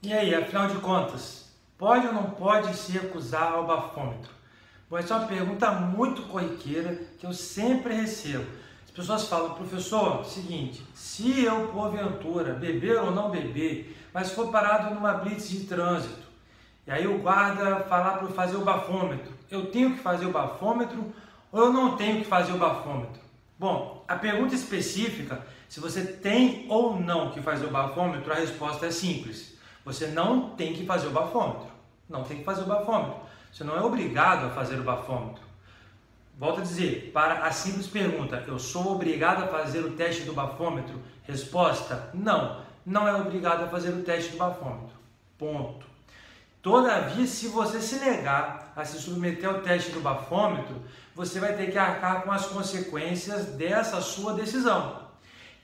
E aí, afinal de contas, pode ou não pode se recusar ao bafômetro? Bom, essa é uma pergunta muito corriqueira que eu sempre recebo. As pessoas falam, professor, seguinte, se eu porventura beber ou não beber, mas for parado numa blitz de trânsito, e aí o guarda falar para eu fazer o bafômetro, eu tenho que fazer o bafômetro ou eu não tenho que fazer o bafômetro? Bom, a pergunta específica, se você tem ou não que fazer o bafômetro, a resposta é simples. Você não tem que fazer o bafômetro. Não tem que fazer o bafômetro. Você não é obrigado a fazer o bafômetro. Volto a dizer, para a simples pergunta, eu sou obrigado a fazer o teste do bafômetro? Resposta, não. Não é obrigado a fazer o teste do bafômetro. Ponto. Todavia, se você se negar a se submeter ao teste do bafômetro, você vai ter que arcar com as consequências dessa sua decisão.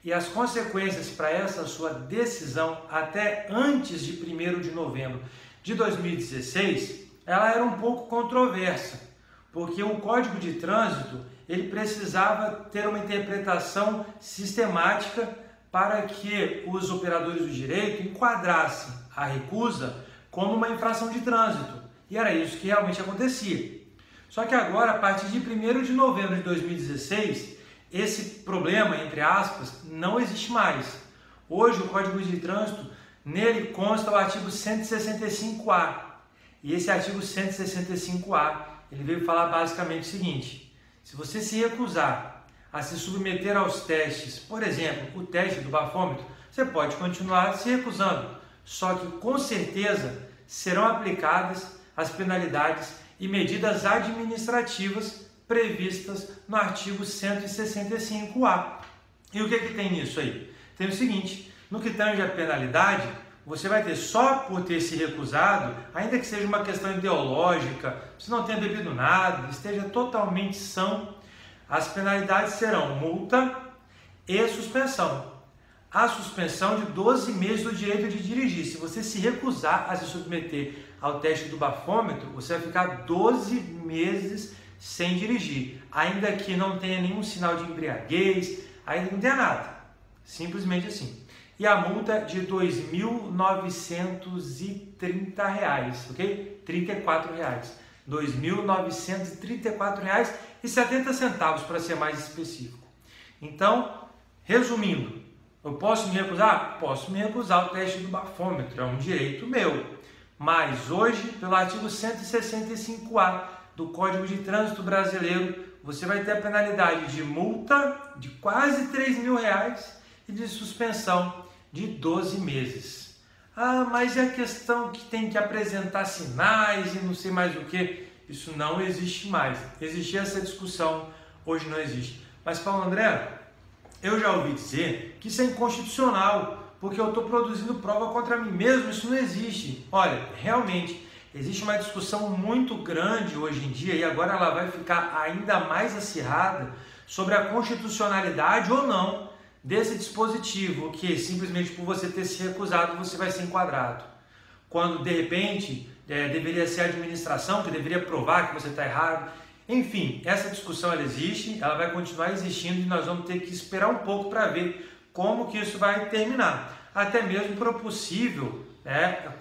E as consequências para essa sua decisão, até antes de 1º de novembro de 2016, ela era um pouco controversa, porque o Código de Trânsito ele precisava ter uma interpretação sistemática para que os operadores do direito enquadrassem a recusa como uma infração de trânsito. E era isso que realmente acontecia. Só que agora, a partir de 1º de novembro de 2016, esse problema, entre aspas, não existe mais. Hoje o Código de Trânsito, nele consta o artigo 165A. E esse artigo 165A, ele veio falar basicamente o seguinte: se você se recusar a se submeter aos testes, por exemplo, o teste do bafômetro, você pode continuar se recusando, só que com certeza serão aplicadas as penalidades e medidas administrativas previstas no artigo 165A. E o que tem nisso aí? Tem o seguinte, no que tange a penalidade, você vai ter só por ter se recusado, ainda que seja uma questão ideológica, se não tenha bebido nada, esteja totalmente são, as penalidades serão multa e suspensão. A suspensão de 12 meses do direito de dirigir. Se você se recusar a se submeter ao teste do bafômetro, você vai ficar 12 meses sem dirigir, ainda que não tenha nenhum sinal de embriaguez, ainda não tenha nada, simplesmente assim. E a multa de R$ 2.930, ok? R$ 34,00. R$ 2.934,70 para ser mais específico. Então, resumindo, eu posso me recusar? Posso me recusar ao teste do bafômetro, é um direito meu. Mas hoje, pelo artigo 165A do Código de Trânsito Brasileiro, você vai ter a penalidade de multa de quase R$ 3.000 e de suspensão de 12 meses. Ah, mas é a questão que tem que apresentar sinais e não sei mais o que. Isso não existe mais. Existia essa discussão, hoje não existe. Mas, Paulo André, eu já ouvi dizer que isso é inconstitucional, porque eu estou produzindo prova contra mim mesmo, isso não existe. Olha, realmente, existe uma discussão muito grande hoje em dia, e agora ela vai ficar ainda mais acirrada, sobre a constitucionalidade ou não desse dispositivo, que simplesmente por você ter se recusado, você vai ser enquadrado. Quando, de repente, deveria ser a administração que deveria provar que você está errado. Enfim, essa discussão ela existe, ela vai continuar existindo e nós vamos ter que esperar um pouco para ver como que isso vai terminar. Até mesmo para possível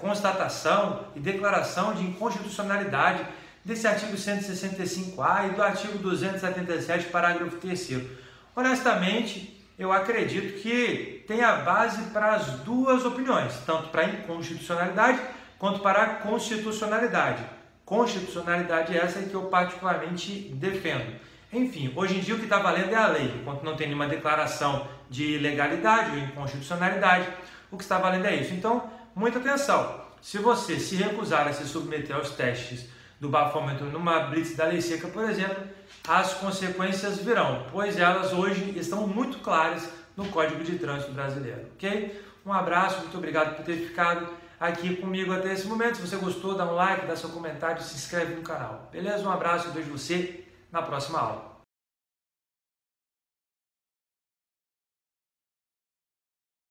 constatação e declaração de inconstitucionalidade desse artigo 165A e do artigo 277, parágrafo 3º. Honestamente, eu acredito que tem a base para as duas opiniões, tanto para a inconstitucionalidade quanto para a constitucionalidade. Constitucionalidade essa que eu particularmente defendo. Enfim, hoje em dia o que está valendo é a lei, enquanto não tem nenhuma declaração de ilegalidade ou inconstitucionalidade, o que está valendo é isso. Então, muita atenção, se você se recusar a se submeter aos testes do bafômetro numa blitz da lei seca, por exemplo, as consequências virão, pois elas hoje estão muito claras no Código de Trânsito Brasileiro, ok? Um abraço, muito obrigado por ter ficado aqui comigo até esse momento. Se você gostou, dá um like, dá seu comentário, se inscreve no canal, beleza? Um abraço, eu vejo você na próxima aula.